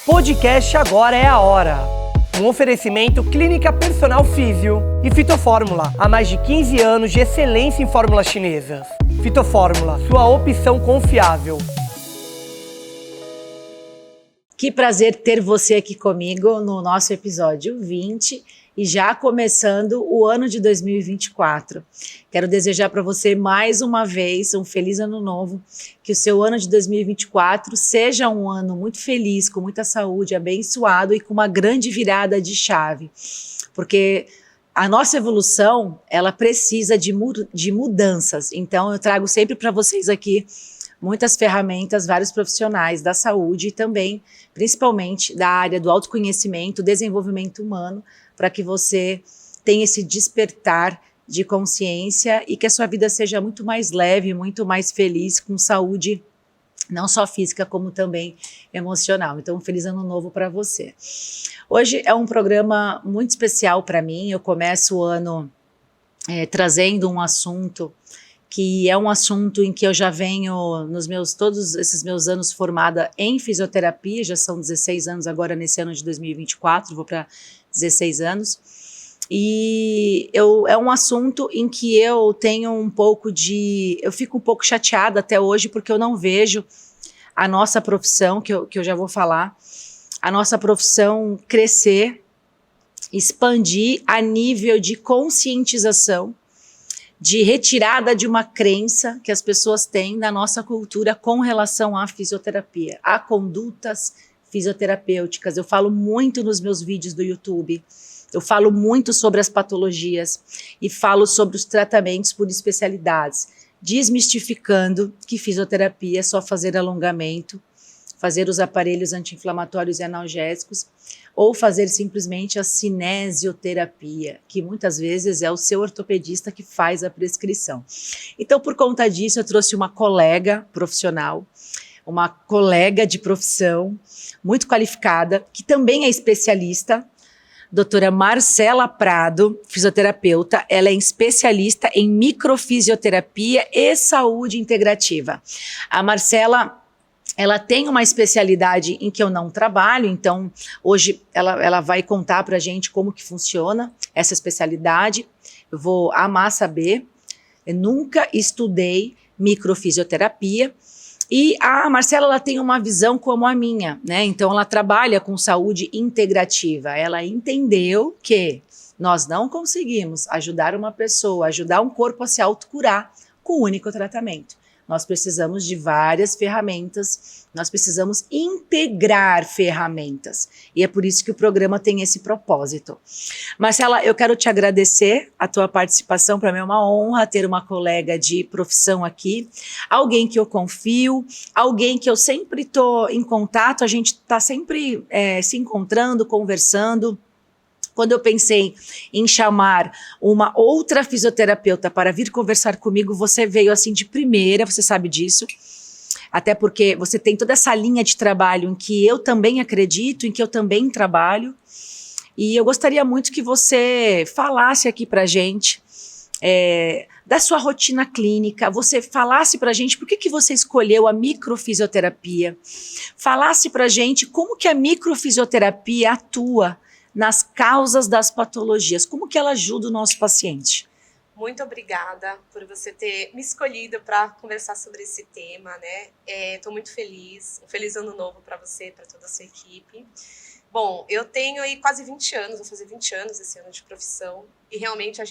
Podcast Agora é a Hora. Um oferecimento Clínica Personal Físio e Fitofórmula. Há mais de 15 anos de excelência em fórmulas chinesas. Fitofórmula, sua opção confiável. Que prazer ter você aqui comigo no nosso episódio 20 e já começando o ano de 2024. Quero desejar para você mais uma vez um feliz ano novo, que o seu ano de 2024 seja um ano muito feliz, com muita saúde, abençoado e com uma grande virada de chave, porque a nossa evolução, ela precisa de mudanças. Então eu trago sempre para vocês aqui muitas ferramentas, vários profissionais da saúde e também, principalmente, da área do autoconhecimento, desenvolvimento humano, para que você tenha esse despertar de consciência e que a sua vida seja muito mais leve, muito mais feliz, com saúde, não só física, como também emocional. Então, um feliz ano novo para você. Hoje é um programa muito especial para mim. Eu começo o ano trazendo um assunto que é um assunto em que eu já venho todos esses meus anos formada em fisioterapia, já são 16 anos agora nesse ano de 2024, vou para 16 anos, e é um assunto em que eu tenho eu fico um pouco chateada até hoje porque eu não vejo a nossa profissão, que eu já vou falar, a nossa profissão crescer, expandir a nível de conscientização, de retirada de uma crença que as pessoas têm na nossa cultura com relação à fisioterapia, a condutas fisioterapêuticas. Eu falo muito nos meus vídeos do YouTube, eu falo muito sobre as patologias e falo sobre os tratamentos por especialidades, desmistificando que fisioterapia é só fazer alongamento, fazer os aparelhos anti-inflamatórios e analgésicos, ou fazer simplesmente a cinesioterapia, que muitas vezes é o seu ortopedista que faz a prescrição. Então, por conta disso, eu trouxe uma colega profissional, uma colega de profissão, muito qualificada, que também é especialista, doutora Marcela Prado, fisioterapeuta. Ela é especialista em microfisioterapia e saúde integrativa. A Marcela, ela tem uma especialidade em que eu não trabalho, então hoje ela vai contar pra gente como que funciona essa especialidade. Eu vou amar saber. Eu nunca estudei microfisioterapia e a Marcela, ela tem uma visão como a minha, né? Então ela trabalha com saúde integrativa. Ela entendeu que nós não conseguimos ajudar uma pessoa, ajudar um corpo a se autocurar com um único tratamento. Nós precisamos de várias ferramentas, nós precisamos integrar ferramentas. E é por isso que o programa tem esse propósito. Marcela, eu quero te agradecer a tua participação. Para mim é uma honra ter uma colega de profissão aqui, alguém que eu confio, alguém que eu sempre estou em contato, a gente está sempre se encontrando, conversando. Quando eu pensei em chamar uma outra fisioterapeuta para vir conversar comigo, você veio assim de primeira, você sabe disso. Até porque você tem toda essa linha de trabalho em que eu também acredito, em que eu também trabalho. E eu gostaria muito que você falasse aqui pra gente da sua rotina clínica, você falasse pra gente por que você escolheu a microfisioterapia, falasse pra gente como que a microfisioterapia atua nas causas das patologias, como que ela ajuda o nosso paciente? Muito obrigada por você ter me escolhido para conversar sobre esse tema, né? Estou muito feliz, um feliz ano novo para você, para toda a sua equipe. Bom, eu tenho aí quase 20 anos, vou fazer 20 anos esse ano de profissão, e realmente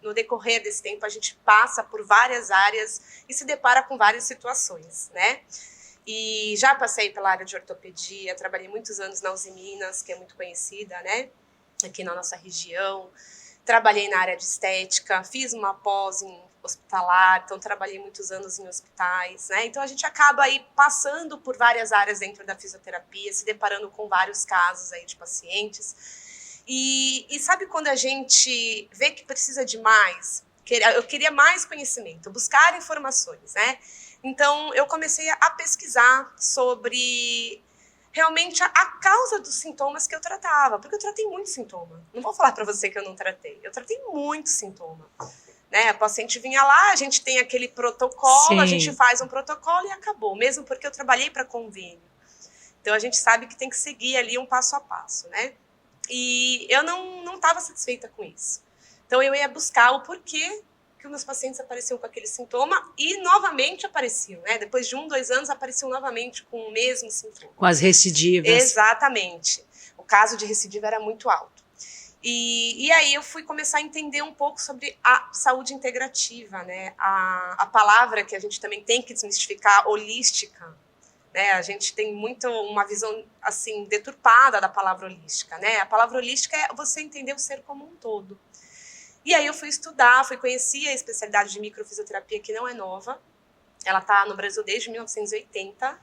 no decorrer desse tempo, a gente passa por várias áreas e se depara com várias situações, né? E já passei pela área de ortopedia, trabalhei muitos anos na Uzi Minas, que é muito conhecida, né, aqui na nossa região. Trabalhei na área de estética, fiz uma pós em hospitalar, então trabalhei muitos anos em hospitais, né? Então a gente acaba aí passando por várias áreas dentro da fisioterapia, se deparando com vários casos aí de pacientes. E sabe quando a gente vê que precisa de mais? Eu queria mais conhecimento, buscar informações, né? Então, eu comecei a pesquisar sobre realmente a causa dos sintomas que eu tratava, porque eu tratei muito sintoma. Não vou falar para você que eu não tratei, eu tratei muito sintoma. Né? A paciente vinha lá, a gente tem aquele protocolo, Sim. A gente faz um protocolo e acabou, mesmo porque eu trabalhei para convênio. Então a gente sabe que tem que seguir ali um passo a passo, né? E eu não estava satisfeita com isso. Então eu ia buscar o porquê que os meus pacientes apareciam com aquele sintoma e novamente apareciam, né? Depois de 1, 2 anos apareciam novamente com o mesmo sintoma. Com as recidivas. Exatamente. O caso de recidiva era muito alto. E aí eu fui começar a entender um pouco sobre a saúde integrativa, né? A palavra que a gente também tem que desmistificar, holística, né? A gente tem muito uma visão assim deturpada da palavra holística, né? A palavra holística é você entender o ser como um todo. E aí eu fui estudar, fui conhecer a especialidade de microfisioterapia, que não é nova. Ela está no Brasil desde 1980.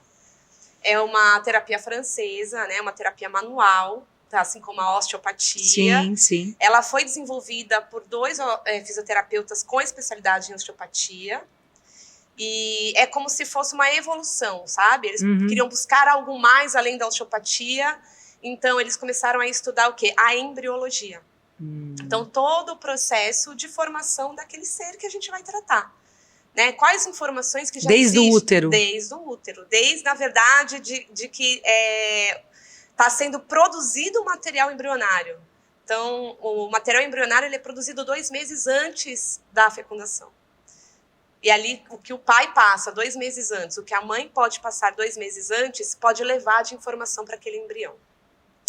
É uma terapia francesa, né? Uma terapia manual, tá? Assim como a osteopatia. Sim, sim. Ela foi desenvolvida por 2 fisioterapeutas com especialidade em osteopatia. E é como se fosse uma evolução, sabe? Eles queriam buscar algo mais além da osteopatia. Então, eles começaram a estudar o quê? A embriologia. Então, todo o processo de formação daquele ser que a gente vai tratar. Né? Quais informações que já Desde existem? o útero. Desde o útero. Desde, na verdade, de que está sendo produzido o material embrionário. Então, o material embrionário ele é produzido 2 meses antes da fecundação. E ali, o que o pai passa 2 meses antes, o que a mãe pode passar 2 meses antes, pode levar de informação para aquele embrião.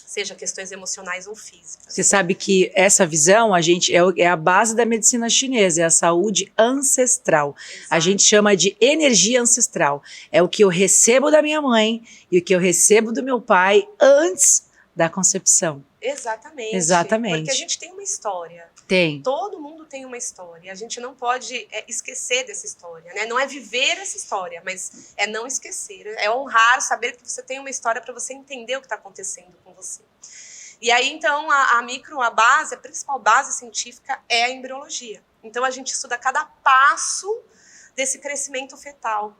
Seja questões emocionais ou físicas. Você sabe que essa visão, a gente é a base da medicina chinesa, é a saúde ancestral. Exato. A gente chama de energia ancestral. É o que eu recebo da minha mãe e o que eu recebo do meu pai antes da concepção. Exatamente. Exatamente. Porque a gente tem uma história. Tem. Todo mundo tem uma história. A gente não pode esquecer dessa história, né? Não é viver essa história, mas é não esquecer. É honrar, saber que você tem uma história para você entender o que está acontecendo com você. E aí, então, a base, a principal base científica é a embriologia. Então, a gente estuda cada passo desse crescimento fetal.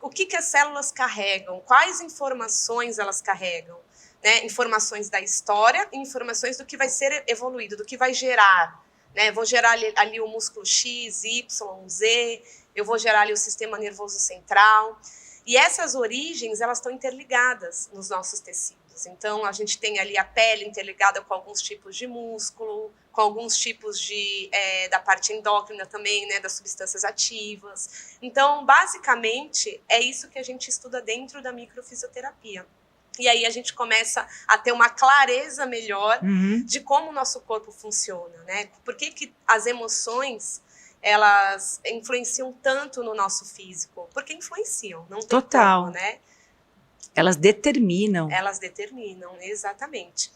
O que as células carregam? Quais informações elas carregam? Né, informações da história e informações do que vai ser evoluído, do que vai gerar. Né? Vou gerar ali o músculo X, Y, Z, eu vou gerar ali o sistema nervoso central. E essas origens, elas estão interligadas nos nossos tecidos. Então, a gente tem ali a pele interligada com alguns tipos de músculo, com alguns tipos da parte endócrina também, né, das substâncias ativas. Então, basicamente, é isso que a gente estuda dentro da microfisioterapia. E aí a gente começa a ter uma clareza melhor de como o nosso corpo funciona, né? Por que as emoções, elas influenciam tanto no nosso físico? Porque influenciam, não tem Total. como, né? Elas determinam. Elas determinam, exatamente.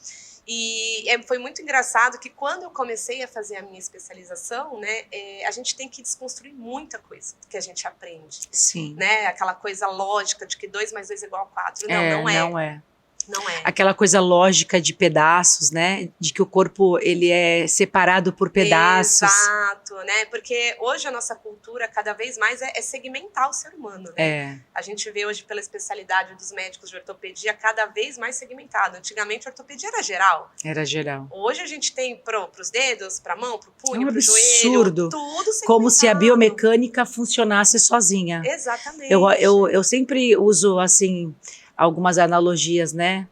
E foi muito engraçado que quando eu comecei a fazer a minha especialização, né, a gente tem que desconstruir muita coisa que a gente aprende. Sim. Né? Aquela coisa lógica de que 2 mais 2 é igual a 4. Não é. Não é. Não é. Aquela coisa lógica de pedaços, né? De que o corpo, ele é separado por pedaços. Exato, né? Porque hoje a nossa cultura, cada vez mais, é segmentar o ser humano, né? É. A gente vê hoje pela especialidade dos médicos de ortopedia cada vez mais segmentado. Antigamente a ortopedia era geral. Era geral. Hoje a gente tem pros dedos, pra mão, pro punho, É um pro absurdo. joelho, tudo segmentado. Como se a biomecânica funcionasse sozinha. Exatamente. Eu sempre uso, assim, algumas analogias, né?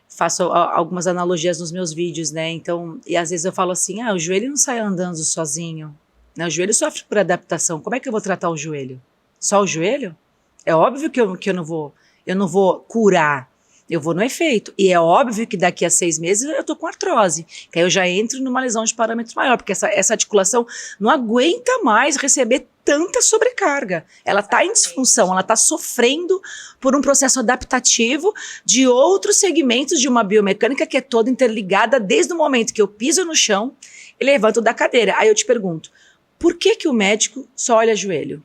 Faço algumas analogias nos meus vídeos, né? Então, e às vezes eu falo assim, o joelho não sai andando sozinho. Né? O joelho sofre por adaptação. Como é que eu vou tratar o joelho? Só o joelho? É óbvio que eu não vou curar. Eu vou no efeito. E é óbvio que daqui a 6 meses eu tô com artrose. Que aí eu já entro numa lesão de parâmetro maior, porque essa articulação não aguenta mais receber tanta sobrecarga. Ela está em disfunção, ela está sofrendo por um processo adaptativo de outros segmentos de uma biomecânica que é toda interligada desde o momento que eu piso no chão e levanto da cadeira. Aí eu te pergunto, por que o médico só olha joelho?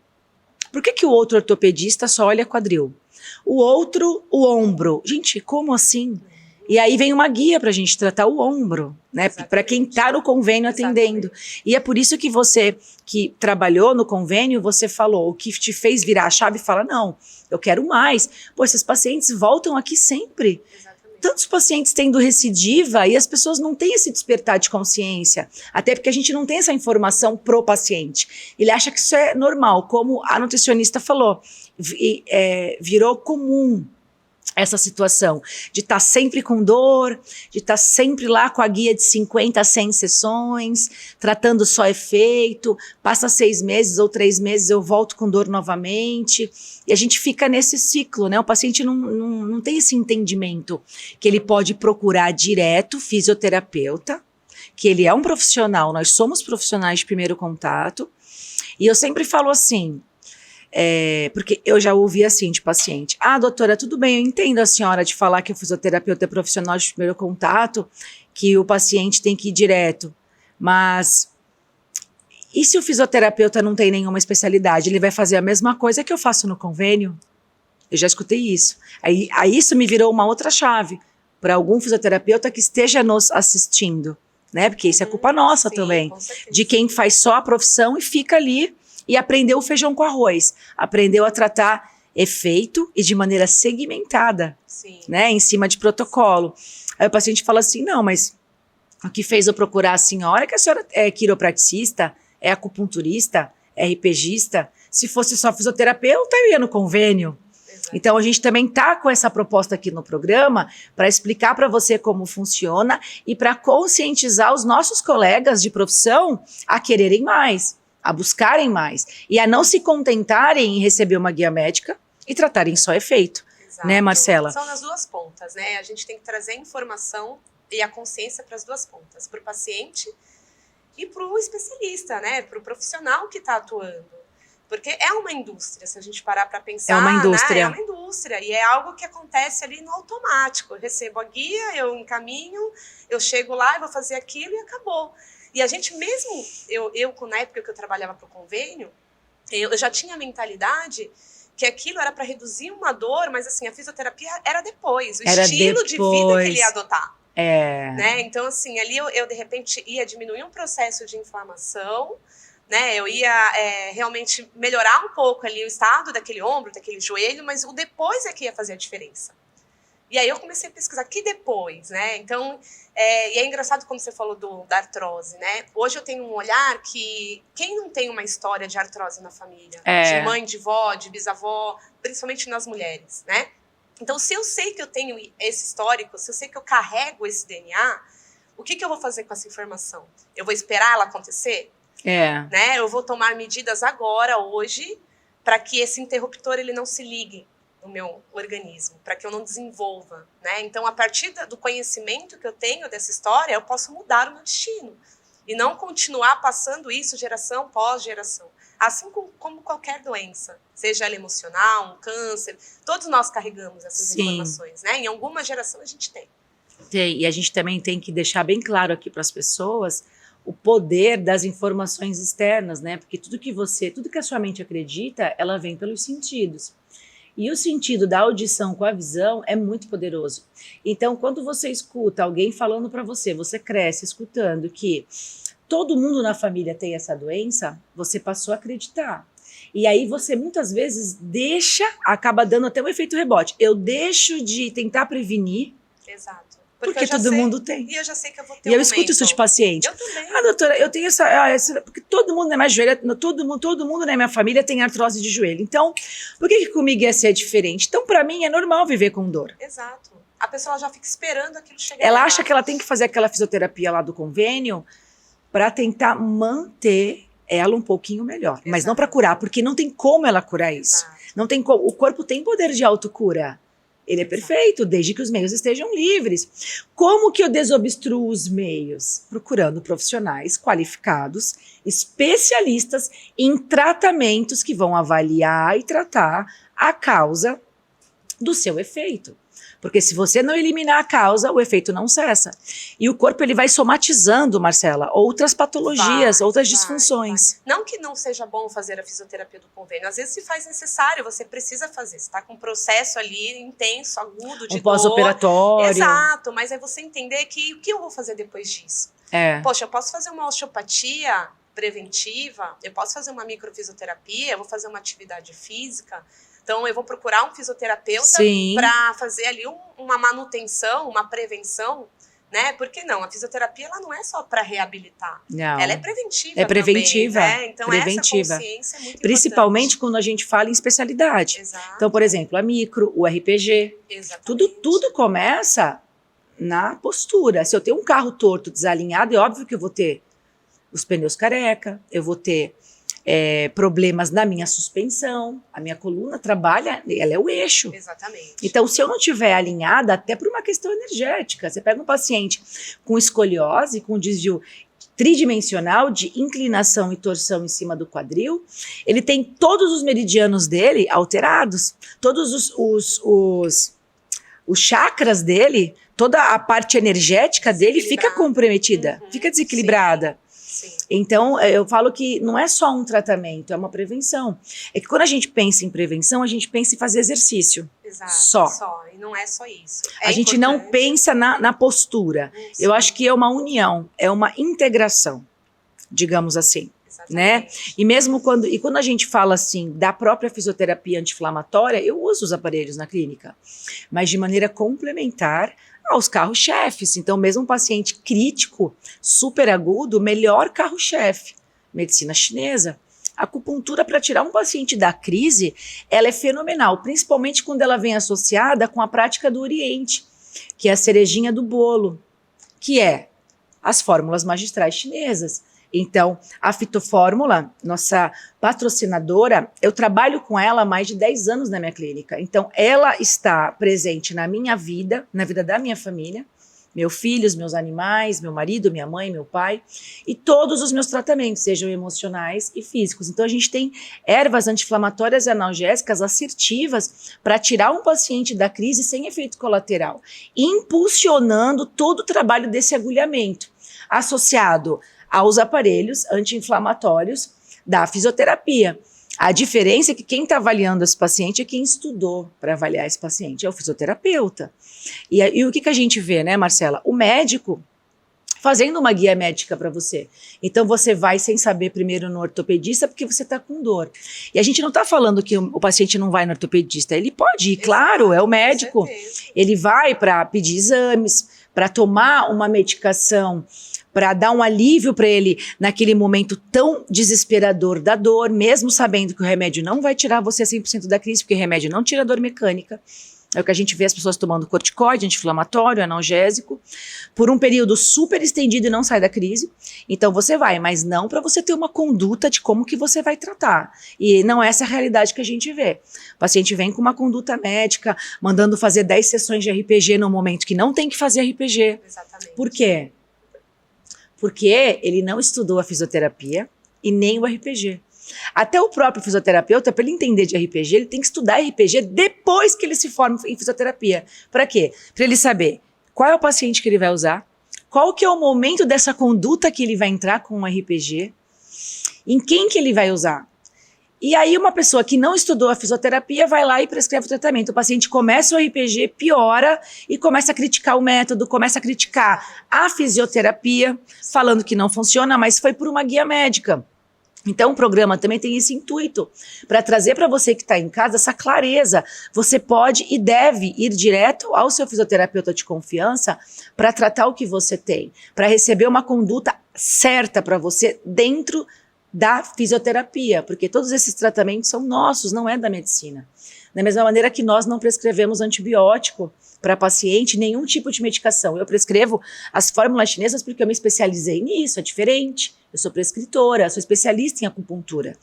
Por que o outro ortopedista só olha quadril? O outro, o ombro. Gente, como assim? E aí vem uma guia para a gente tratar o ombro, né? Para quem está no convênio atendendo. Exatamente. E é por isso que você, que trabalhou no convênio, você falou, o que te fez virar a chave e falar, não, eu quero mais. Pô, esses pacientes voltam aqui sempre. Exatamente. Tantos pacientes tendo recidiva e as pessoas não têm esse despertar de consciência. Até porque a gente não tem essa informação pro paciente. Ele acha que isso é normal, como a nutricionista falou. Virou comum. essa situação de estar sempre com dor, de estar sempre lá com a guia de 50 a 100 sessões, tratando só efeito, passa 6 meses ou 3 meses, eu volto com dor novamente, e a gente fica nesse ciclo, né? O paciente não tem esse entendimento que ele pode procurar direto fisioterapeuta, que ele é um profissional, nós somos profissionais de primeiro contato, e eu sempre falo assim, porque eu já ouvi assim de paciente, doutora, tudo bem, eu entendo a senhora de falar que o fisioterapeuta é profissional de primeiro contato, que o paciente tem que ir direto, mas e se o fisioterapeuta não tem nenhuma especialidade, ele vai fazer a mesma coisa que eu faço no convênio? Eu já escutei isso. Aí isso me virou uma outra chave, para algum fisioterapeuta que esteja nos assistindo, né? Porque isso é culpa nossa também, de quem faz só a profissão e fica ali e aprendeu o feijão com arroz, aprendeu a tratar efeito e de maneira segmentada, né, em cima de protocolo. Aí o paciente fala assim, não, mas o que fez eu procurar a senhora é que a senhora é quiropraticista, é acupunturista, é RPGista, se fosse só fisioterapeuta eu ia no convênio. Então, a gente também está com essa proposta aqui no programa para explicar para você como funciona e para conscientizar os nossos colegas de profissão a quererem mais, a buscarem mais e a não se contentarem em receber uma guia médica e tratarem só efeito. Exato. Né, Marcela? São nas duas pontas, né? A gente tem que trazer a informação e a consciência para as duas pontas, para o paciente e para o especialista, né? Para o profissional que está atuando. Porque é uma indústria, se a gente parar para pensar. É uma indústria. Né? É uma indústria e é algo que acontece ali no automático. Eu recebo a guia, eu encaminho, eu chego lá e vou fazer aquilo e acabou. E a gente mesmo, na época que eu trabalhava para o convênio, eu já tinha a mentalidade que aquilo era para reduzir uma dor, mas assim, a fisioterapia era depois, o estilo de vida que ele ia adotar. Né? Então, assim, ali eu de repente ia diminuir um processo de inflamação, né? Eu ia realmente melhorar um pouco ali o estado daquele ombro, daquele joelho, mas o depois é que ia fazer a diferença. E aí eu comecei a pesquisar, que depois, né? Então, e é engraçado como você falou da artrose, né? Hoje eu tenho um olhar que quem não tem uma história de artrose na família? De mãe, de vó, de bisavó, principalmente nas mulheres, né? Então, se eu sei que eu tenho esse histórico, se eu sei que eu carrego esse DNA, o que eu vou fazer com essa informação? Eu vou esperar ela acontecer? Né? Eu vou tomar medidas agora, hoje, para que esse interruptor ele não se ligue no meu organismo, para que eu não desenvolva, né? Então, a partir do conhecimento que eu tenho dessa história, eu posso mudar o meu destino e não continuar passando isso geração pós geração. Assim como qualquer doença, seja ela emocional, um câncer, todos nós carregamos essas informações, né? Em alguma geração a gente tem. E a gente também tem que deixar bem claro aqui para as pessoas o poder das informações externas, né? Porque tudo que a sua mente acredita, ela vem pelos sentidos. E o sentido da audição com a visão é muito poderoso. Então, quando você escuta alguém falando para você, você cresce escutando que todo mundo na família tem essa doença, você passou a acreditar. E aí você muitas vezes acaba dando até um efeito rebote. Eu deixo de tentar prevenir. Exato. Porque todo mundo tem. E eu já sei que eu vou ter E eu escuto isso de paciente. Eu também. Doutora, eu tenho essa... Porque todo mundo na minha joelha, todo mundo na minha família tem artrose de joelho. Então, por que comigo ia ser diferente? Então, pra mim, é normal viver com dor. Exato. A pessoa já fica esperando aquilo chegar. Ela acha que ela tem que fazer aquela fisioterapia lá do convênio pra tentar manter ela um pouquinho melhor. Exato. Mas não pra curar, porque não tem como ela curar isso. Exato. Não tem como. O corpo tem poder de autocura. Ele é perfeito, desde que os meios estejam livres. Como que eu desobstruo os meios? Procurando profissionais qualificados, especialistas em tratamentos que vão avaliar e tratar a causa do seu efeito. Porque se você não eliminar a causa, o efeito não cessa. E o corpo ele vai somatizando, Marcela, outras patologias, outras disfunções. Não que não seja bom fazer a fisioterapia do convênio. Às vezes se faz necessário, você precisa fazer. Você está com um processo ali intenso, agudo, de dor. Pós-operatório. Exato, mas é você entender que o que eu vou fazer depois disso? Poxa, eu posso fazer uma osteopatia preventiva, eu posso fazer uma microfisioterapia, eu vou fazer uma atividade física. Então, eu vou procurar um fisioterapeuta para fazer ali uma manutenção, uma prevenção, né? Por que não? A fisioterapia, ela não é só para reabilitar. Não. Ela é preventiva É preventiva. também, né? Então, preventiva. essa consciência é muito Principalmente importante. quando a gente fala em especialidade. Exato. Então, por exemplo, a micro, o RPG. Exatamente. Tudo começa na postura. Se eu tenho um carro torto, desalinhado, é óbvio que eu vou ter os pneus careca, eu vou ter problemas na minha suspensão, a minha coluna trabalha, ela é o eixo. Exatamente. Então, se eu não estiver alinhada, até por uma questão energética, você pega um paciente com escoliose, com desvio tridimensional de inclinação e torção em cima do quadril, ele tem todos os meridianos dele alterados, todos os chakras dele, toda a parte energética dele fica comprometida, fica desequilibrada. Sim. Então, eu falo que não é só um tratamento, é uma prevenção. É que quando a gente pensa em prevenção, a gente pensa em fazer exercício. Exato. Só. E não é só isso. A gente não pensa na postura. Sim. Eu acho que é uma união, é uma integração, digamos assim. Exatamente. Né? E mesmo quando a gente fala assim da própria fisioterapia anti-inflamatória, eu uso os aparelhos na clínica, mas de maneira complementar aos carro-chefes. Então, mesmo um paciente crítico, super agudo, melhor carro-chefe, medicina chinesa. A acupuntura para tirar um paciente da crise, ela é fenomenal, principalmente quando ela vem associada com a prática do Oriente, que é a cerejinha do bolo, que é as fórmulas magistrais chinesas. Então, a Fitofórmula, nossa patrocinadora, eu trabalho com ela há mais de 10 anos na minha clínica. Então, ela está presente na minha vida, na vida da minha família, meus filhos, meus animais, meu marido, minha mãe, meu pai, e todos os meus tratamentos, sejam emocionais e físicos. Então, a gente tem ervas anti-inflamatórias e analgésicas assertivas para tirar um paciente da crise sem efeito colateral, impulsionando todo o trabalho desse agulhamento, associado aos aparelhos anti-inflamatórios da fisioterapia. A diferença é que quem está avaliando esse paciente é quem estudou para avaliar esse paciente, é o fisioterapeuta. E o que a gente vê, né, Marcela? O médico fazendo uma guia médica para você. Então você vai sem saber primeiro no ortopedista porque você está com dor. E a gente não está falando que o paciente não vai no ortopedista, ele pode ir, claro, é o médico. Ele vai para pedir exames, para tomar uma medicação, para dar um alívio para ele naquele momento tão desesperador da dor, mesmo sabendo que o remédio não vai tirar você 100% da crise, porque o remédio não tira a dor mecânica. É o que a gente vê as pessoas tomando corticoide, anti-inflamatório, analgésico, por um período super estendido e não sai da crise. Então você vai, mas não para você ter uma conduta de como que você vai tratar. E não é essa a realidade que a gente vê. O paciente vem com uma conduta médica, mandando fazer 10 sessões de RPG no momento que não tem que fazer RPG. Exatamente. Por quê? Porque ele não estudou a fisioterapia e nem o RPG. Até o próprio fisioterapeuta, para ele entender de RPG, ele tem que estudar RPG depois que ele se forma em fisioterapia. Para quê? Para ele saber qual é o paciente que ele vai usar, qual que é o momento dessa conduta que ele vai entrar com o RPG, em quem que ele vai usar. E aí uma pessoa que não estudou a fisioterapia vai lá e prescreve o tratamento. O paciente começa o RPG, piora e começa a criticar o método, começa a criticar a fisioterapia, falando que não funciona, mas foi por uma guia médica. Então o programa também tem esse intuito, para trazer para você que está em casa essa clareza. Você pode e deve ir direto ao seu fisioterapeuta de confiança para tratar o que você tem, para receber uma conduta certa para você dentro da fisioterapia, porque todos esses tratamentos são nossos, não é da medicina. Da mesma maneira que nós não prescrevemos antibiótico para paciente, nenhum tipo de medicação. Eu prescrevo as fórmulas chinesas porque eu me especializei nisso, é diferente. Eu sou prescritora, sou especialista em acupuntura.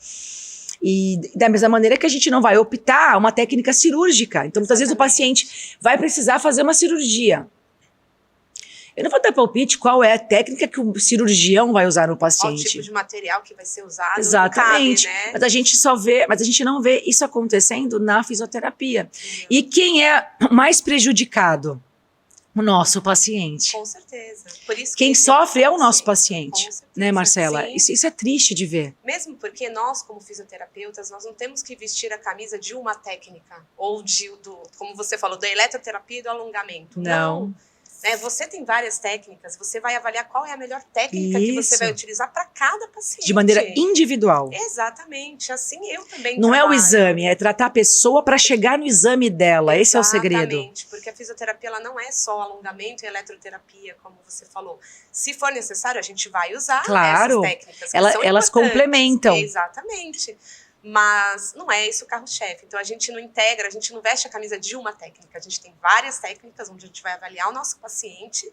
E da mesma maneira que a gente não vai optar uma técnica cirúrgica. Então, muitas vezes o paciente vai precisar fazer uma cirurgia. Eu não vou dar palpite qual é a técnica que o cirurgião vai usar no paciente. Qual tipo de material que vai ser usado. Exatamente. Não cabe, né? Mas a gente não vê isso acontecendo na fisioterapia. E quem é mais prejudicado? O nosso paciente. Com certeza. Por isso Quem sofre é o nosso paciente, com certeza, né, Marcela? Isso é triste de ver. Mesmo porque nós, como fisioterapeutas, nós não temos que vestir a camisa de uma técnica. Ou como você falou, da eletroterapia e do alongamento. Não. Né? Você tem várias técnicas, você vai avaliar qual é a melhor técnica que você vai utilizar para cada paciente. De maneira individual. Exatamente, assim eu também Não trabalho. é o exame, é tratar a pessoa para chegar no exame dela, esse é o segredo. Exatamente, porque a fisioterapia ela não é só alongamento e eletroterapia, como você falou. Se for necessário, a gente vai usar essas técnicas. Elas complementam. Exatamente. Mas não é isso o carro-chefe. Então, a gente não integra, a gente não veste a camisa de uma técnica. A gente tem várias técnicas onde a gente vai avaliar o nosso paciente,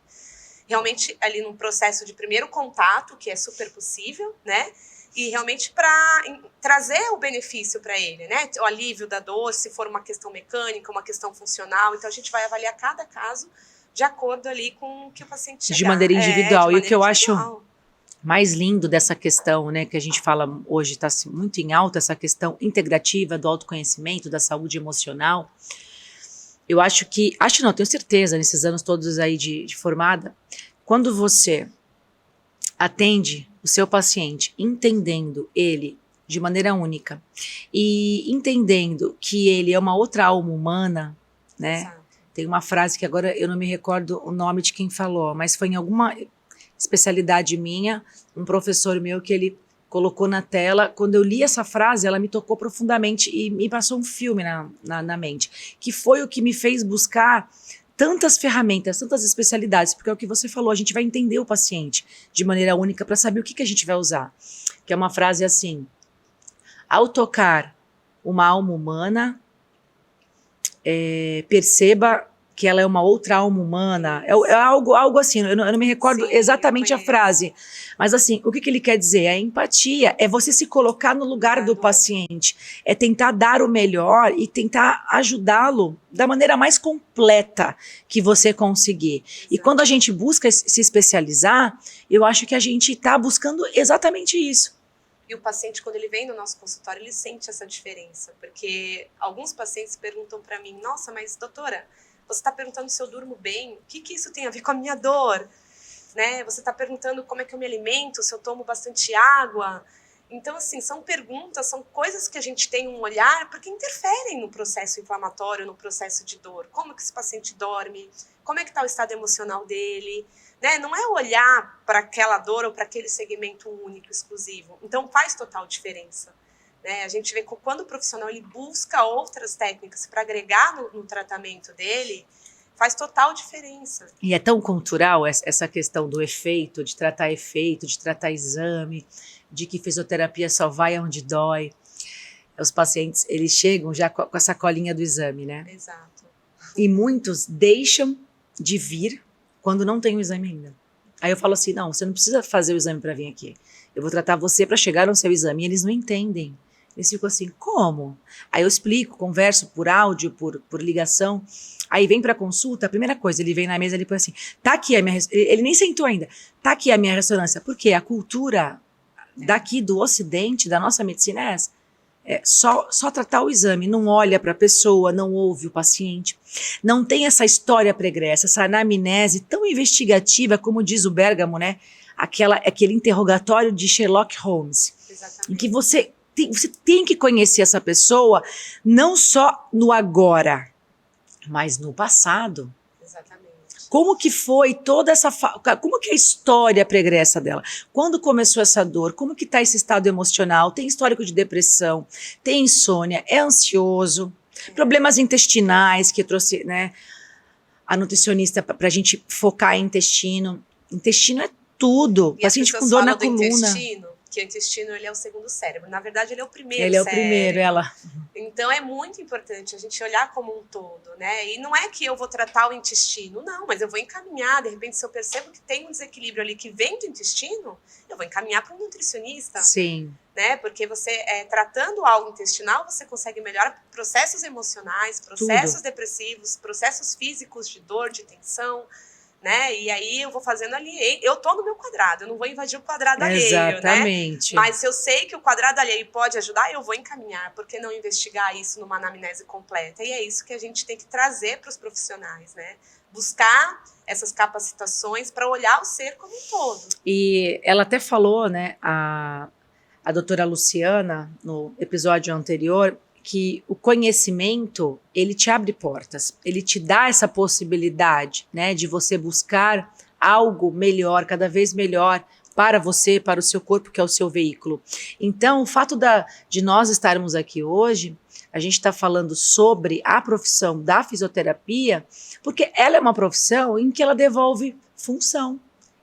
realmente ali num processo de primeiro contato, que é super possível, né? E realmente para trazer o benefício para ele, né? O alívio da dor, se for uma questão mecânica, uma questão funcional. Então, a gente vai avaliar cada caso de acordo ali com o que o paciente chegar. De maneira individual. E o que eu acho mais lindo dessa questão, né, que a gente fala hoje, está muito em alta, essa questão integrativa do autoconhecimento, da saúde emocional. Eu tenho certeza, nesses anos todos aí de formada, quando você atende o seu paciente, entendendo ele de maneira única e entendendo que ele é uma outra alma humana, né? Exato. Tem uma frase que agora eu não me recordo o nome de quem falou, mas foi em alguma especialidade minha, um professor meu que ele colocou na tela. Quando eu li essa frase, ela me tocou profundamente e me passou um filme na mente, que foi o que me fez buscar tantas ferramentas, tantas especialidades, porque é o que você falou, a gente vai entender o paciente de maneira única para saber o que a gente vai usar. Que é uma frase assim: ao tocar uma alma humana, perceba que ela é uma outra alma humana, é algo assim, eu não me recordo exatamente a frase, mas assim, o que ele quer dizer? A empatia é você se colocar no lugar do paciente, é tentar dar o melhor e tentar ajudá-lo da maneira mais completa que você conseguir. Exato. E quando a gente busca se especializar, eu acho que a gente está buscando exatamente isso. E o paciente, quando ele vem no nosso consultório, ele sente essa diferença, porque alguns pacientes perguntam para mim: nossa, mas doutora, você está perguntando se eu durmo bem, o que isso tem a ver com a minha dor? Né? Você está perguntando como é que eu me alimento, se eu tomo bastante água. Então, assim, são perguntas, são coisas que a gente tem um olhar, porque interferem no processo inflamatório, no processo de dor. Como que esse paciente dorme, como é que está o estado emocional dele, né? Não é olhar para aquela dor ou para aquele segmento único, exclusivo. Então, faz total diferença. Né? A gente vê que quando o profissional ele busca outras técnicas para agregar no tratamento dele, faz total diferença. E é tão cultural essa questão do efeito, de tratar exame, de que fisioterapia só vai onde dói. Os pacientes, eles chegam já com a sacolinha do exame, né? Exato. E muitos deixam de vir quando não tem o exame ainda. Aí eu falo assim: não, você não precisa fazer o exame para vir aqui. Eu vou tratar você para chegar no seu exame. E eles não entendem. Eles ficam assim: como? Aí eu explico, converso por áudio, por ligação. Aí vem para consulta, a primeira coisa, ele vem na mesa, ele põe assim: tá aqui a minha... Ele nem sentou ainda. Tá aqui a minha ressonância. Porque a cultura daqui do Ocidente, da nossa medicina é essa. É só tratar o exame, não olha para a pessoa, não ouve o paciente. Não tem essa história pregressa, essa anamnese tão investigativa, como diz o Bergamo, né? Aquele interrogatório de Sherlock Holmes. Exatamente. Em que você tem que conhecer essa pessoa não só no agora, mas no passado. Exatamente. Como que foi toda essa... Como que é a história pregressa dela? Quando começou essa dor? Como que está esse estado emocional? Tem histórico de depressão? Tem insônia? É ansioso? Problemas intestinais, que eu trouxe, né, a nutricionista para a gente focar em intestino. Intestino é tudo. E paciente com dor na coluna. Intestino, que o intestino ele é o segundo cérebro. Na verdade, ele é o primeiro cérebro. Ele é o primeiro, ela... Então, é muito importante a gente olhar como um todo, né? E não é que eu vou tratar o intestino, não, mas eu vou encaminhar. De repente, se eu percebo que tem um desequilíbrio ali que vem do intestino, eu vou encaminhar para um nutricionista. Sim. Né? Porque você, tratando algo intestinal, você consegue melhorar processos emocionais, processos depressivos, processos físicos de dor, de tensão, né? E aí eu vou fazendo ali, eu tô no meu quadrado, eu não vou invadir o quadrado alheio, exatamente, né? Mas se eu sei que o quadrado alheio pode ajudar, eu vou encaminhar. Por que não investigar isso numa anamnese completa? E é isso que a gente tem que trazer para os profissionais, né? Buscar essas capacitações para olhar o ser como um todo. E ela até falou, né, a doutora Luciana, no episódio anterior, que o conhecimento, ele te abre portas, ele te dá essa possibilidade, né, de você buscar algo melhor, cada vez melhor para você, para o seu corpo, que é o seu veículo. Então, o fato de nós estarmos aqui hoje, a gente está falando sobre a profissão da fisioterapia, porque ela é uma profissão em que ela devolve função.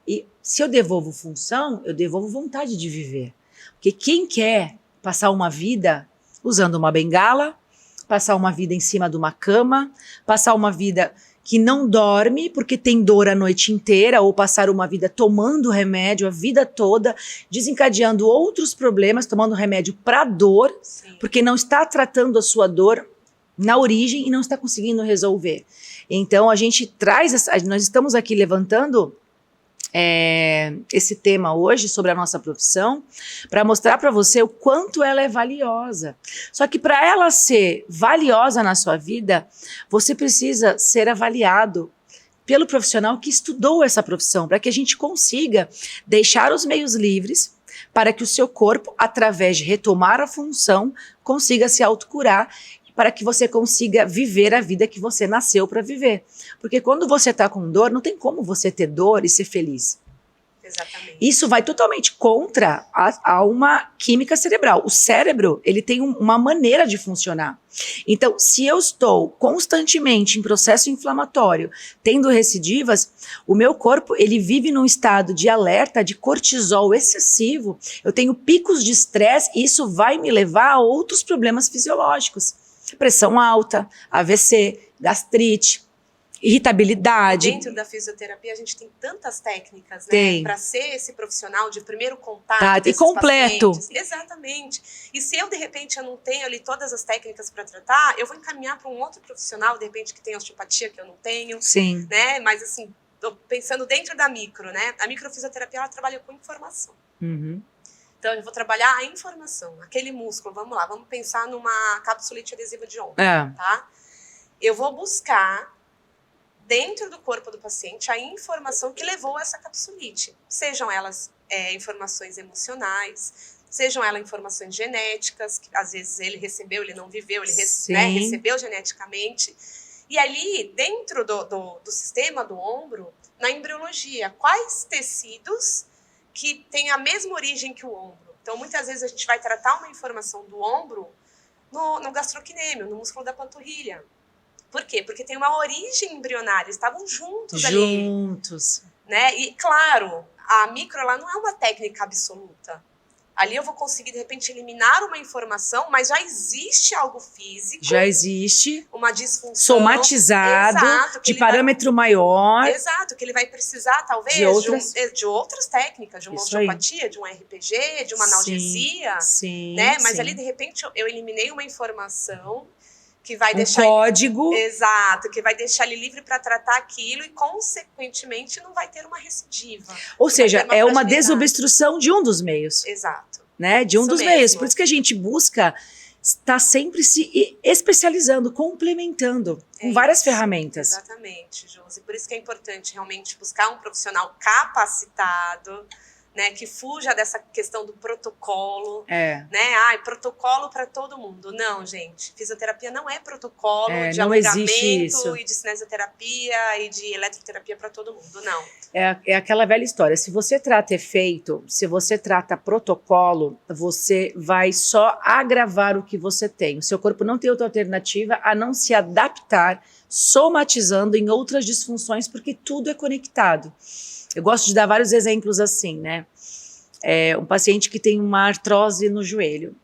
E se eu devolvo função, eu devolvo vontade de viver. Porque quem quer passar uma vida usando uma bengala, passar uma vida em cima de uma cama, passar uma vida que não dorme porque tem dor a noite inteira, ou passar uma vida tomando remédio a vida toda, desencadeando outros problemas, tomando remédio para dor, Sim. porque não está tratando a sua dor na origem e não está conseguindo resolver. Então a gente nós estamos aqui levantando esse tema hoje sobre a nossa profissão para mostrar para você o quanto ela é valiosa. Só que para ela ser valiosa na sua vida, você precisa ser avaliado pelo profissional que estudou essa profissão, para que a gente consiga deixar os meios livres para que o seu corpo, através de retomar a função, consiga se autocurar, para que você consiga viver a vida que você nasceu para viver. Porque quando você está com dor, não tem como você ter dor e ser feliz. Exatamente. Isso vai totalmente contra a uma química cerebral. O cérebro, ele tem uma maneira de funcionar. Então, se eu estou constantemente em processo inflamatório, tendo recidivas, o meu corpo, ele vive num estado de alerta, de cortisol excessivo. Eu tenho picos de estresse e isso vai me levar a outros problemas fisiológicos. Pressão alta, AVC, gastrite, irritabilidade. Dentro da fisioterapia, a gente tem tantas técnicas, né? Para ser esse profissional de primeiro contato. E completo. Pacientes. Exatamente. E se eu, de repente, eu não tenho ali todas as técnicas para tratar, eu vou encaminhar para um outro profissional, de repente, que tem osteopatia, que eu não tenho. Sim. Né? Mas, assim, tô pensando dentro da micro, né? A microfisioterapia, ela trabalha com informação. Uhum. Então, eu vou trabalhar a informação, aquele músculo, vamos lá, vamos pensar numa capsulite adesiva de ombro, tá? Eu vou buscar dentro do corpo do paciente a informação que levou a essa capsulite. Sejam elas informações emocionais, sejam elas informações genéticas, que às vezes ele recebeu, ele não viveu, ele recebeu geneticamente. E ali, dentro do sistema do ombro, na embriologia, quais tecidos que têm a mesma origem que o ombro? Então, muitas vezes a gente vai tratar uma informação do ombro no gastrocnêmio, no músculo da panturrilha. Por quê? Porque tem uma origem embrionária, estavam juntos ali. Juntos. Né? E, claro, a micro ela não é uma técnica absoluta. Ali eu vou conseguir, de repente, eliminar uma informação, mas já existe algo físico. Já existe. Uma disfunção. Somatizado, exato, de parâmetro maior. Exato, que ele vai precisar, talvez, de outras técnicas, de uma osteopatia, de um RPG, de uma analgesia. Sim, né? Mas ali, de repente, eu eliminei uma informação que vai deixar código. Exato, que vai deixar ele livre para tratar aquilo e, consequentemente, não vai ter uma recidiva. Ou seja, é uma desobstrução de um dos meios. Exato. Né? De um dos meios. Por isso que a gente busca estar sempre se especializando, complementando com várias ferramentas. Exatamente, Josi. Por isso que é importante realmente buscar um profissional capacitado, né, que fuja dessa questão do protocolo, né? Protocolo para todo mundo. Não, gente. Fisioterapia não é protocolo de alongamento e de cinesioterapia e de eletroterapia para todo mundo, não. É aquela velha história. Se você trata efeito, se você trata protocolo, você vai só agravar o que você tem. O seu corpo não tem outra alternativa a não se adaptar, somatizando em outras disfunções, porque tudo é conectado. Eu gosto de dar vários exemplos assim, né? Um paciente que tem uma artrose no joelho.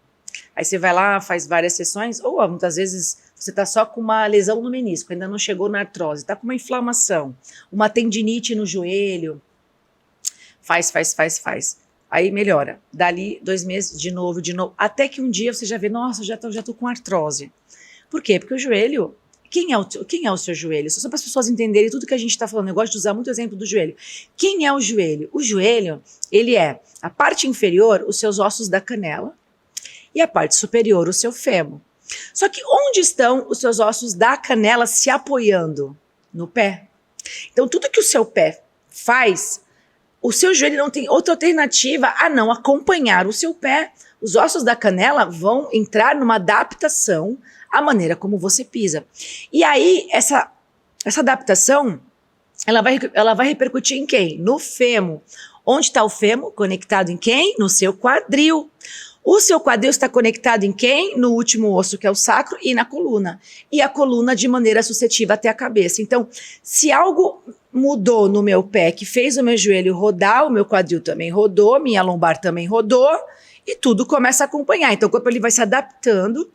Aí você vai lá, faz várias sessões, ou muitas vezes você está só com uma lesão no menisco, ainda não chegou na artrose, está com uma inflamação, uma tendinite no joelho. Faz. Aí melhora. Dali 2 meses, de novo, até que um dia você já vê, nossa, já tô com artrose. Por quê? Porque o joelho... Quem é o seu joelho? Só para as pessoas entenderem tudo que a gente está falando. Eu gosto de usar muito o exemplo do joelho. Quem é o joelho? O joelho, ele é a parte inferior, os seus ossos da canela, e a parte superior, o seu fêmur. Só que onde estão os seus ossos da canela se apoiando? No pé. Então, tudo que o seu pé faz, o seu joelho não tem outra alternativa a não acompanhar o seu pé Os ossos da canela vão entrar numa adaptação à maneira como você pisa. E aí, essa adaptação, ela vai repercutir em quem? No fêmur. Onde está o fêmur? Conectado em quem? No seu quadril. O seu quadril está conectado em quem? No último osso, que é o sacro, e na coluna. E a coluna de maneira sucessiva até a cabeça. Então, se algo mudou no meu pé, que fez o meu joelho rodar, o meu quadril também rodou, minha lombar também rodou, e tudo começa a acompanhar. Então, o corpo ele vai se adaptando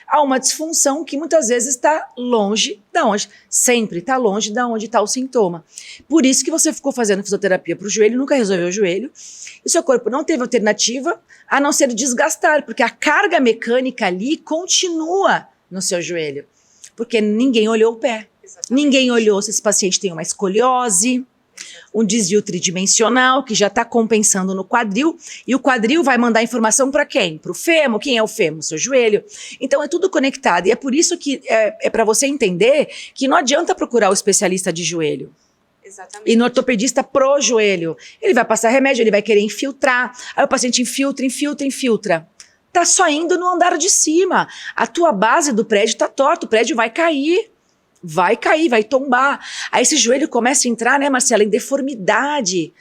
a uma disfunção que muitas vezes está longe da onde, sempre está longe da onde está o sintoma. Por isso que você ficou fazendo fisioterapia para o joelho, nunca resolveu o joelho, e seu corpo não teve alternativa a não ser desgastar, porque a carga mecânica ali continua no seu joelho, porque ninguém olhou o pé. Exatamente. Ninguém olhou se esse paciente tem uma escoliose, um desvio tridimensional que já está compensando no quadril, e o quadril vai mandar informação para quem? Para o fêmur. Quem é o fêmur? Seu joelho. Então é tudo conectado, e é por isso que é para você entender que não adianta procurar o especialista de joelho. Exatamente. E no ortopedista pro joelho. Ele vai passar remédio, ele vai querer infiltrar, aí o paciente infiltra. Tá só indo no andar de cima. A tua base do prédio tá torta, o prédio vai cair. Vai tombar. Aí esse joelho começa a entrar, né, Marcela, em deformidade.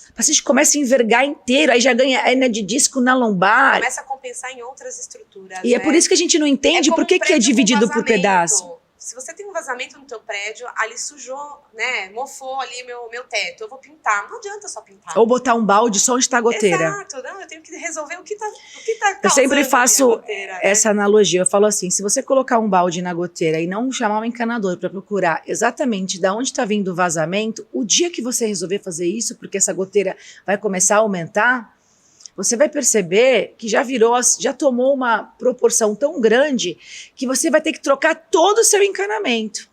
O paciente começa a envergar inteiro, aí já ganha hérnia de disco na lombar. Começa a compensar em outras estruturas. E é por isso que a gente não entende por que é dividido por pedaço. Se você tem um vazamento no teu prédio, ali sujou, né, mofou ali meu teto, eu vou pintar. Não adianta só pintar. Ou botar um balde só onde está a goteira. Exato, não, eu tenho que resolver o que tá causando. Eu sempre faço goteira, essa analogia, eu falo assim, se você colocar um balde na goteira e não chamar um encanador para procurar exatamente de onde está vindo o vazamento, o dia que você resolver fazer isso, porque essa goteira vai começar a aumentar, você vai perceber que já tomou uma proporção tão grande que você vai ter que trocar todo o seu encanamento.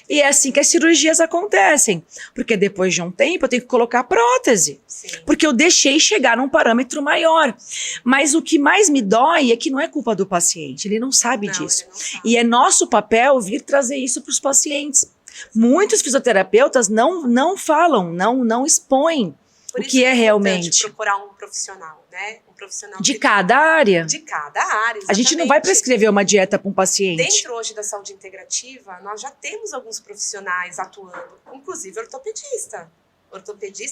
E é assim que as cirurgias acontecem. Porque depois de um tempo eu tenho que colocar prótese. Sim. Porque eu deixei chegar num parâmetro maior. Mas o que mais me dói é que não é culpa do paciente. Ele não sabe disso. Não sabe. E é nosso papel vir trazer isso para os pacientes. Muitos fisioterapeutas não falam, não expõem. Por o que é realmente procurar um profissional, né? Um profissional de cada área. De cada área, exatamente. A gente não vai prescrever uma dieta para um paciente. Dentro hoje da saúde integrativa, nós já temos alguns profissionais atuando, inclusive ortopedista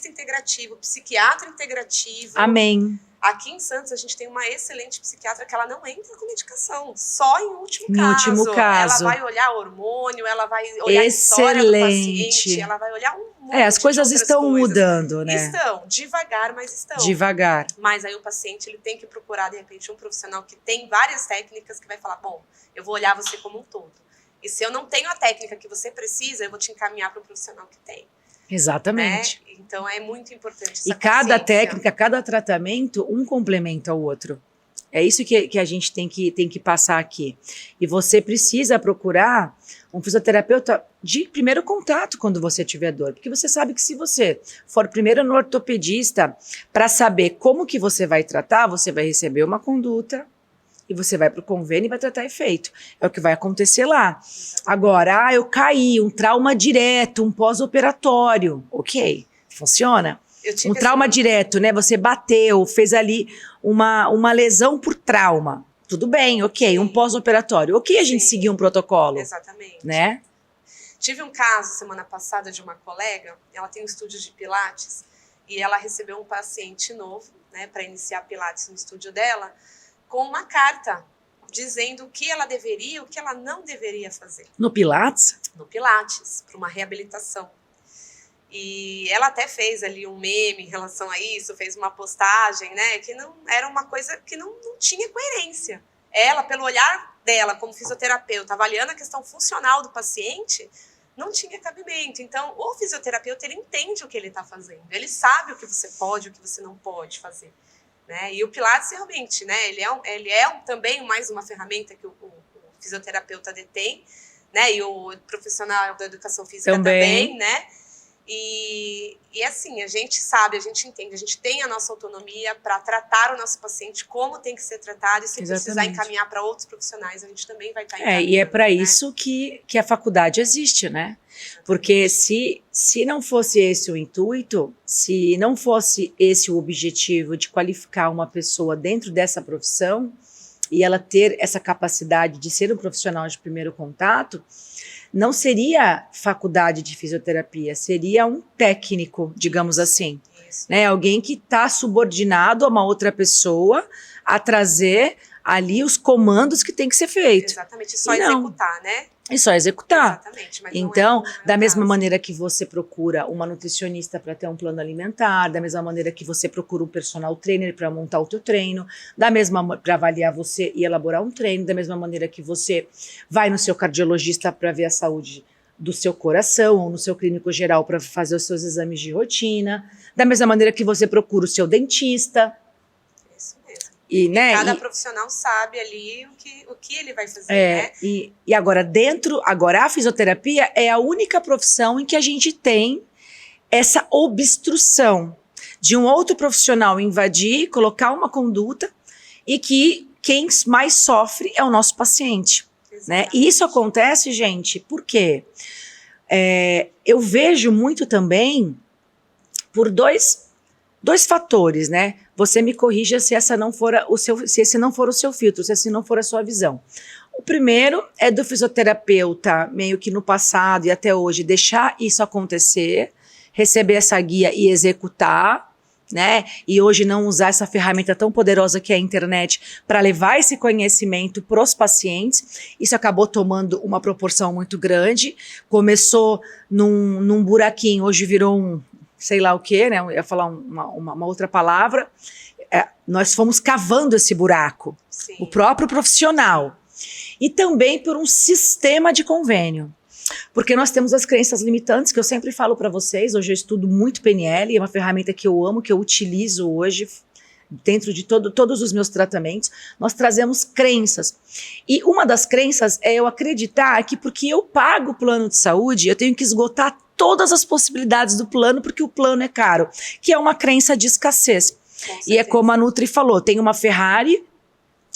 integrativo, psiquiatra integrativo. Amém. Aqui em Santos, a gente tem uma excelente psiquiatra que ela não entra com medicação, só em último caso. Ela vai olhar hormônio, ela vai olhar a história do paciente, ela vai olhar um monte as coisas estão coisas. Mudando, né? Estão, devagar, mas estão. Devagar. Mas aí o paciente ele tem que procurar, de repente, um profissional que tem várias técnicas que vai falar, bom, eu vou olhar você como um todo. E se eu não tenho a técnica que você precisa, eu vou te encaminhar para um profissional que tem. Exatamente. Né? Então é muito importante essa E cada técnica, cada tratamento, um complementa o outro. É isso que a gente tem que passar aqui. E você precisa procurar um fisioterapeuta de primeiro contato quando você tiver dor. Porque você sabe que se você for primeiro no ortopedista para saber como que você vai tratar, você vai receber uma conduta e você vai para o convênio e vai tratar efeito. É o que vai acontecer lá. Agora, eu caí, um trauma direto, um pós-operatório. Ok, funciona. Um trauma direto, né? Você bateu, fez ali uma lesão por trauma. Tudo bem, ok. Sim. Um pós-operatório. Ok, a gente seguir um protocolo. Exatamente. Né? Tive um caso semana passada de uma colega, ela tem um estúdio de pilates e ela recebeu um paciente novo, né, para iniciar pilates no estúdio dela, com uma carta dizendo o que ela deveria e o que ela não deveria fazer. No Pilates? No Pilates, para uma reabilitação. E ela até fez ali um meme em relação a isso, fez uma postagem, né, que não era uma coisa que não tinha coerência. Ela, pelo olhar dela como fisioterapeuta, avaliando a questão funcional do paciente, não tinha cabimento. Então, o fisioterapeuta, ele entende o que ele está fazendo. Ele sabe o que você pode e o que você não pode fazer. Né? E o Pilates realmente, né, ele é também mais uma ferramenta que o fisioterapeuta detém, né, e o profissional da educação física também, né, E assim, a gente sabe, a gente entende, a gente tem a nossa autonomia para tratar o nosso paciente como tem que ser tratado, e se precisar encaminhar para outros profissionais, a gente também vai estar encaminhando. E é para isso que a faculdade existe, né? Porque se não fosse esse o intuito, se não fosse esse o objetivo de qualificar uma pessoa dentro dessa profissão, e ela ter essa capacidade de ser um profissional de primeiro contato, não seria faculdade de fisioterapia, seria um técnico, digamos assim. Né? Alguém que está subordinado a uma outra pessoa a trazer ali os comandos que tem que ser feito. Exatamente, só executar, né? E só executar. Exatamente, mas então, não é da mesma maneira que você procura uma nutricionista para ter um plano alimentar, da mesma maneira que você procura um personal trainer para montar o teu treino, da mesma para avaliar você e elaborar um treino, da mesma maneira que você vai no seu cardiologista para ver a saúde do seu coração, ou no seu clínico geral para fazer os seus exames de rotina, da mesma maneira que você procura o seu dentista. Isso mesmo. Né, cada profissional sabe ali o que ele vai fazer, né? E agora a fisioterapia é a única profissão em que a gente tem essa obstrução de um outro profissional invadir, colocar uma conduta, e que quem mais sofre é o nosso paciente. Né? E isso acontece, gente, porque eu vejo muito também por dois fatores, né? Você me corrija se esse não for o seu filtro, se esse não for a sua visão. O primeiro é do fisioterapeuta, meio que no passado e até hoje, deixar isso acontecer, receber essa guia e executar, né? E hoje não usar essa ferramenta tão poderosa que é a internet para levar esse conhecimento para os pacientes. Isso acabou tomando uma proporção muito grande. Começou num buraquinho, hoje virou um sei lá o que, né? Eu ia falar uma outra palavra. Nós fomos cavando esse buraco, Sim. O próprio profissional. E também por um sistema de convênio. Porque nós temos as crenças limitantes, que eu sempre falo para vocês. Hoje eu estudo muito PNL, é uma ferramenta que eu amo, que eu utilizo hoje dentro de todos os meus tratamentos. Nós trazemos crenças. E uma das crenças é eu acreditar que porque eu pago o plano de saúde, eu tenho que esgotar todas as possibilidades do plano, porque o plano é caro, que é uma crença de escassez. E é como a Nutri falou, tem uma Ferrari,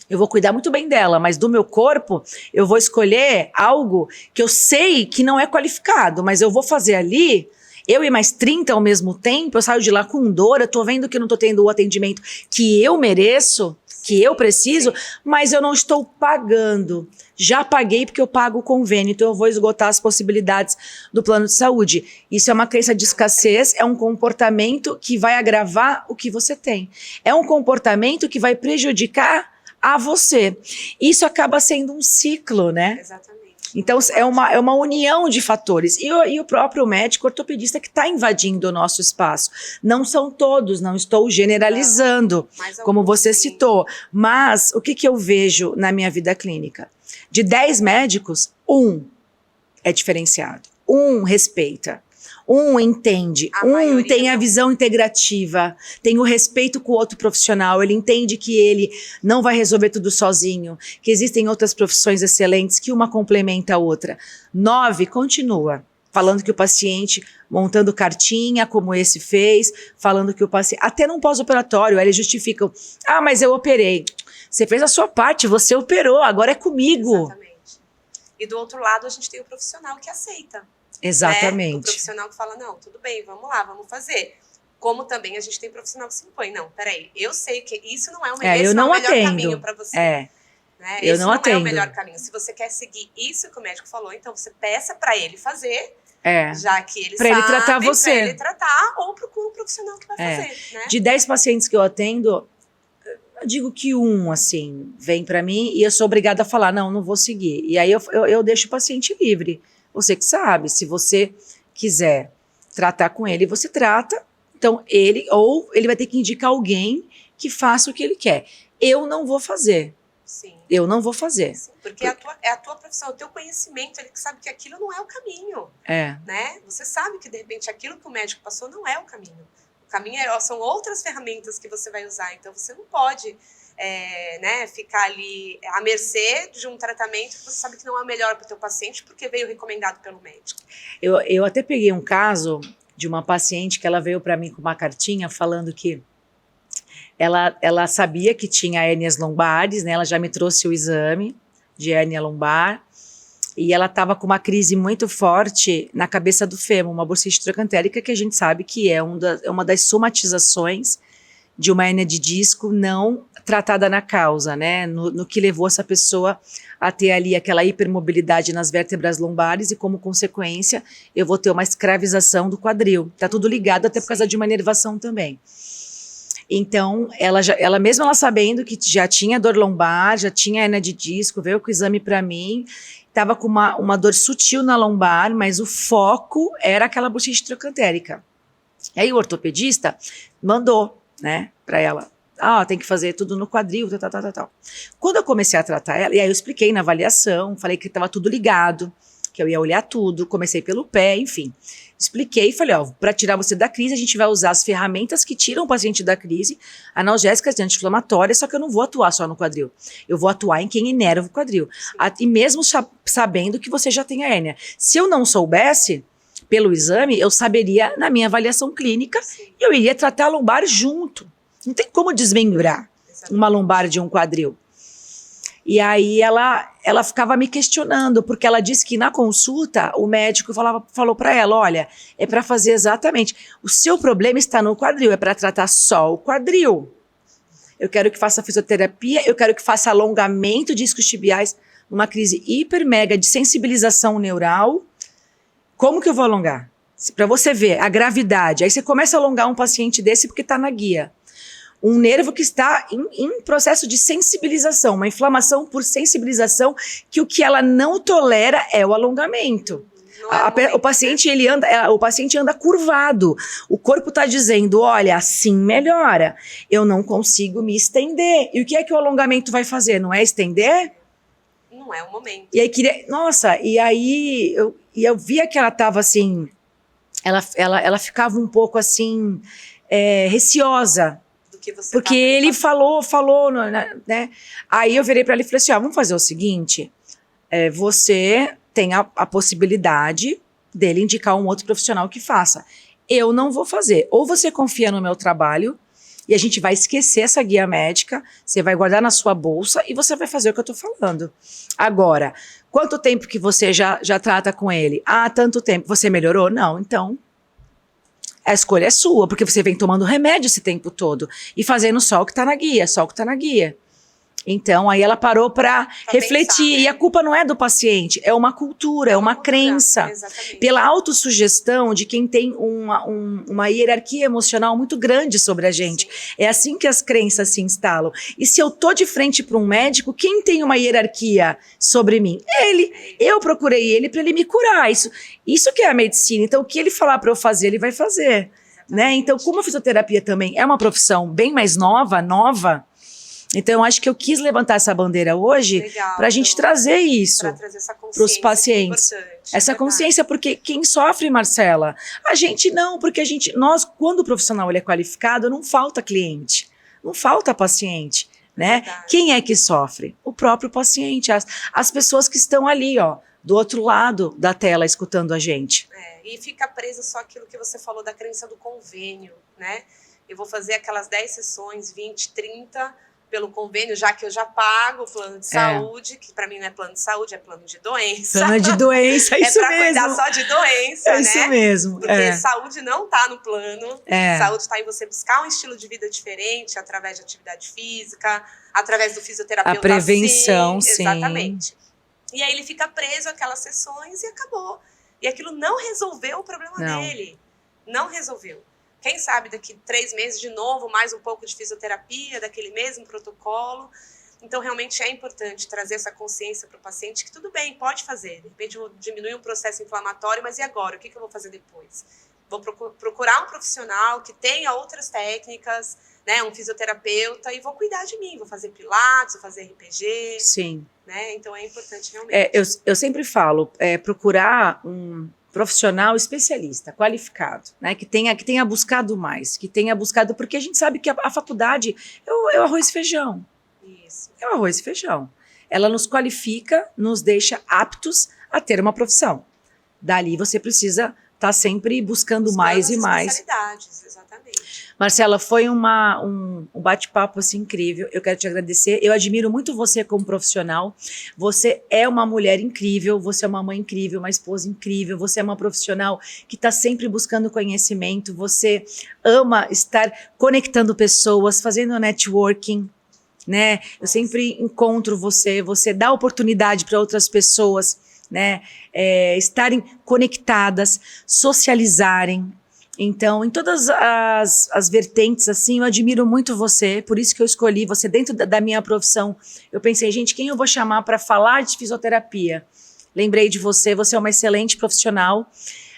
eu vou cuidar muito bem dela, mas do meu corpo, eu vou escolher algo que eu sei que não é qualificado, mas eu vou fazer ali, eu e mais 30 ao mesmo tempo, eu saio de lá com dor, eu tô vendo que eu não tô tendo o atendimento que eu mereço, que eu preciso, mas eu não estou pagando. Já paguei porque eu pago o convênio, então eu vou esgotar as possibilidades do plano de saúde. Isso é uma crença de escassez, é um comportamento que vai agravar o que você tem. É um comportamento que vai prejudicar a você. Isso acaba sendo um ciclo, né? Exatamente. Então é uma união de fatores. E o próprio médico ortopedista que está invadindo o nosso espaço. Não são todos, não estou generalizando, como você citou. Mas o que eu vejo na minha vida clínica? De 10 médicos, 1 é diferenciado. 1 respeita. 1 entende, 1 tem a visão integrativa, tem o respeito com o outro profissional, ele entende que ele não vai resolver tudo sozinho, que existem outras profissões excelentes, que uma complementa a outra. 9 continua, falando que o paciente, montando cartinha, como esse fez, falando que o paciente, até num pós-operatório, eles justificam, mas eu operei. Você fez a sua parte, você operou, agora é comigo. Exatamente. E do outro lado, a gente tem o profissional que aceita. Exatamente. Né? O profissional que fala, não, tudo bem, vamos lá, vamos fazer. Como também a gente tem profissional que se impõe. Não, peraí, eu sei que isso não é o melhor caminho para você. Né? Eu não atendo. É o melhor caminho. Se você quer seguir isso que o médico falou, então você peça para ele fazer, já que ele sabe, ele tratar você. Para ele tratar, ou procura um profissional que vai fazer. Né? De 10 pacientes que eu atendo, eu digo que 1, assim, vem para mim e eu sou obrigada a falar, não vou seguir. E aí eu deixo o paciente livre. Você que sabe, se você quiser tratar com ele, você trata. Então, ele vai ter que indicar alguém que faça o que ele quer. Eu não vou fazer. Sim. Eu não vou fazer. Sim, porque é a tua profissão, o teu conhecimento, ele que sabe que aquilo não é o caminho. Né? Você sabe que, de repente, aquilo que o médico passou não é o caminho. O caminho são outras ferramentas que você vai usar. Então, você não pode ficar ali à mercê de um tratamento que você sabe que não é o melhor para o teu paciente porque veio recomendado pelo médico. Eu até peguei um caso de uma paciente que ela veio para mim com uma cartinha falando que ela sabia que tinha hérnias lombares, né? Ela já me trouxe o exame de hérnia lombar e ela estava com uma crise muito forte na cabeça do fêmur, uma bursite trocantérica que a gente sabe que é uma das somatizações de uma hérnia de disco não tratada na causa, né? No que levou essa pessoa a ter ali aquela hipermobilidade nas vértebras lombares e, como consequência, eu vou ter uma escravização do quadril. Tá tudo ligado até por causa de uma inervação também. Então, ela mesmo ela sabendo que já tinha dor lombar, já tinha hérnia de disco, veio com o exame para mim, estava com uma dor sutil na lombar, mas o foco era aquela bursite trocantérica. E aí o ortopedista mandou, né, para ela, tem que fazer tudo no quadril, tal. Quando eu comecei a tratar ela, e aí eu expliquei na avaliação, falei que estava tudo ligado, que eu ia olhar tudo, comecei pelo pé, enfim. Expliquei e falei, para tirar você da crise, a gente vai usar as ferramentas que tiram o paciente da crise, analgésicas e anti-inflamatórias, só que eu não vou atuar só no quadril. Eu vou atuar em quem inerva o quadril. E mesmo sabendo que você já tem a hérnia. Se eu não soubesse, pelo exame, eu saberia na minha avaliação clínica, e eu iria tratar a lombar junto. Não tem como desmembrar uma lombar de um quadril. E aí ela ficava me questionando, porque ela disse que na consulta o médico falou para ela, olha, é para fazer exatamente, o seu problema está no quadril, é para tratar só o quadril. Eu quero que faça fisioterapia, eu quero que faça alongamento de discos tibiais, uma crise hiper mega de sensibilização neural. Como que eu vou alongar? Para você ver a gravidade. Aí você começa a alongar um paciente desse porque está na guia. Um nervo que está em processo de sensibilização, uma inflamação por sensibilização, que o que ela não tolera é o alongamento. O paciente anda curvado. O corpo está dizendo, olha, assim melhora. Eu não consigo me estender. E o que é que o alongamento vai fazer? Não é estender? Não é o momento. E aí eu via que ela estava assim, ela ficava um pouco assim, receosa. Porque ele falou, né? Aí eu virei para ele e falei assim, vamos fazer o seguinte, você tem a possibilidade dele indicar um outro profissional que faça. Eu não vou fazer. Ou você confia no meu trabalho e a gente vai esquecer essa guia médica, você vai guardar na sua bolsa e você vai fazer o que eu tô falando. Agora, quanto tempo que você já trata com ele? Tanto tempo. Você melhorou? Não, então a escolha é sua, porque você vem tomando remédio esse tempo todo e fazendo só o que tá na guia, Então, aí ela parou para refletir, pensar, né? E a culpa não é do paciente, é uma cultura, é uma crença. Exatamente. Pela autossugestão de quem tem uma hierarquia emocional muito grande sobre a gente. Sim. É assim que as crenças se instalam. E se eu tô de frente para um médico, quem tem uma hierarquia sobre mim? Ele. Eu procurei ele para ele me curar. Isso que é a medicina. Então, o que ele falar para eu fazer, ele vai fazer. Né? Então, como a fisioterapia também é uma profissão bem mais nova, então eu acho que eu quis levantar essa bandeira hoje para a gente trazer isso para os pacientes. Essa consciência, porque quem sofre, Marcela? A gente não, porque nós, quando o profissional ele é qualificado, não falta cliente, não falta paciente, né? Quem é que sofre? O próprio paciente, as pessoas que estão ali, do outro lado da tela, escutando a gente. E fica preso só aquilo que você falou da crença do convênio, né? Eu vou fazer aquelas 10 sessões, 20, 30... pelo convênio, já que eu já pago o plano de saúde, que para mim não é plano de saúde, é plano de doença. Plano de doença, é isso mesmo. É para cuidar só de doença, né? É isso mesmo. Porque saúde não tá no plano. Saúde tá em você buscar um estilo de vida diferente, através de atividade física, através do fisioterapeuta. A prevenção, sim. Exatamente. E aí ele fica preso àquelas sessões e acabou. E aquilo não resolveu o problema dele. Não resolveu. Quem sabe daqui 3 meses, de novo, mais um pouco de fisioterapia, daquele mesmo protocolo. Então, realmente é importante trazer essa consciência para o paciente que tudo bem, pode fazer. De repente, eu vou diminuir um processo inflamatório, mas e agora? O que eu vou fazer depois? Vou procurar um profissional que tenha outras técnicas, né, um fisioterapeuta, e vou cuidar de mim. Vou fazer pilates, vou fazer RPG. Sim. Né? Então, é importante realmente. Eu sempre falo, procurar um profissional especialista, qualificado, né, que tenha buscado mais, porque a gente sabe que a faculdade é o arroz e feijão. Isso. É o arroz e feijão. Ela nos qualifica, nos deixa aptos a ter uma profissão. Dali você precisa tá sempre buscando mais e mais. Especialidades, exatamente. Marcela, foi um bate-papo assim, incrível. Eu quero te agradecer. Eu admiro muito você como profissional. Você é uma mulher incrível, você é uma mãe incrível, uma esposa incrível, você é uma profissional que está sempre buscando conhecimento, você ama estar conectando pessoas, fazendo networking, né? Eu sempre encontro você, você dá oportunidade para outras pessoas, né? Estarem conectadas, socializarem. Então, em todas as vertentes, assim, eu admiro muito você, por isso que eu escolhi você dentro da minha profissão. Eu pensei, gente, quem eu vou chamar para falar de fisioterapia? Lembrei de você, você é uma excelente profissional.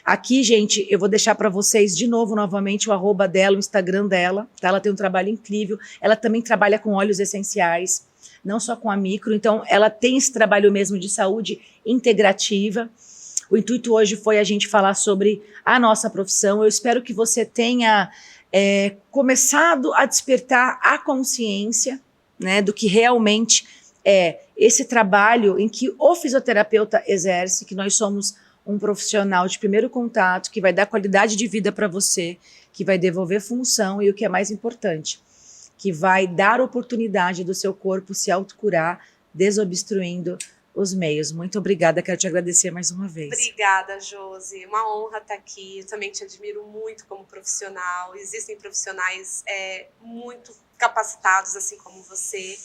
Aqui, gente, eu vou deixar para vocês de novo, novamente, o @ dela, o Instagram dela, tá? Ela tem um trabalho incrível, ela também trabalha com óleos essenciais, não só com a micro, então ela tem esse trabalho mesmo de saúde integrativa. O intuito hoje foi a gente falar sobre a nossa profissão. Eu espero que você tenha começado a despertar a consciência, né, do que realmente é esse trabalho em que o fisioterapeuta exerce, que nós somos um profissional de primeiro contato, que vai dar qualidade de vida para você, que vai devolver função e o que é mais importante, que vai dar oportunidade do seu corpo se autocurar, desobstruindo os meios. Muito obrigada, quero te agradecer mais uma vez. Obrigada, Josi. Uma honra estar aqui. Eu também te admiro muito como profissional. Existem profissionais muito capacitados, assim como você.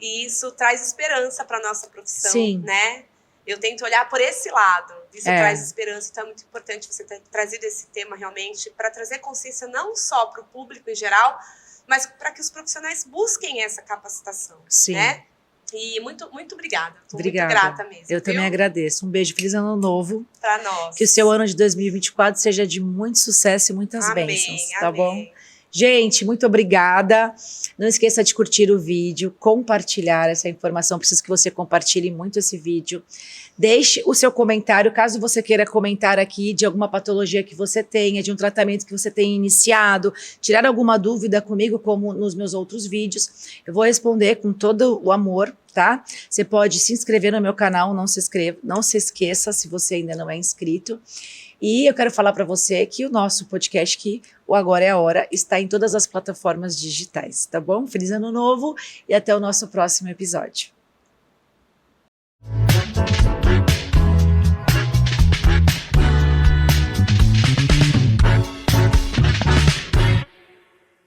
E isso traz esperança para a nossa profissão, Sim. né? Eu tento olhar por esse lado. Isso traz esperança. Então é muito importante você ter trazido esse tema realmente para trazer consciência não só para o público em geral, mas para que os profissionais busquem essa capacitação. Sim. Né? E muito, muito obrigada. Estou muito Obrigada. grata mesmo. Eu também agradeço. Um beijo, feliz ano novo. Para nós. Que o seu ano de 2024 seja de muito sucesso e muitas bênçãos, tá bom? Gente, muito obrigada. Não esqueça de curtir o vídeo, compartilhar essa informação. Preciso que você compartilhe muito esse vídeo. Deixe o seu comentário, caso você queira comentar aqui de alguma patologia que você tenha, de um tratamento que você tenha iniciado, tirar alguma dúvida comigo, como nos meus outros vídeos. Eu vou responder com todo o amor, tá? Você pode se inscrever no meu canal, não se esqueça se você ainda não é inscrito. E eu quero falar para você que o nosso podcast, que o Agora é a Hora, está em todas as plataformas digitais, tá bom? Feliz ano novo e até o nosso próximo episódio.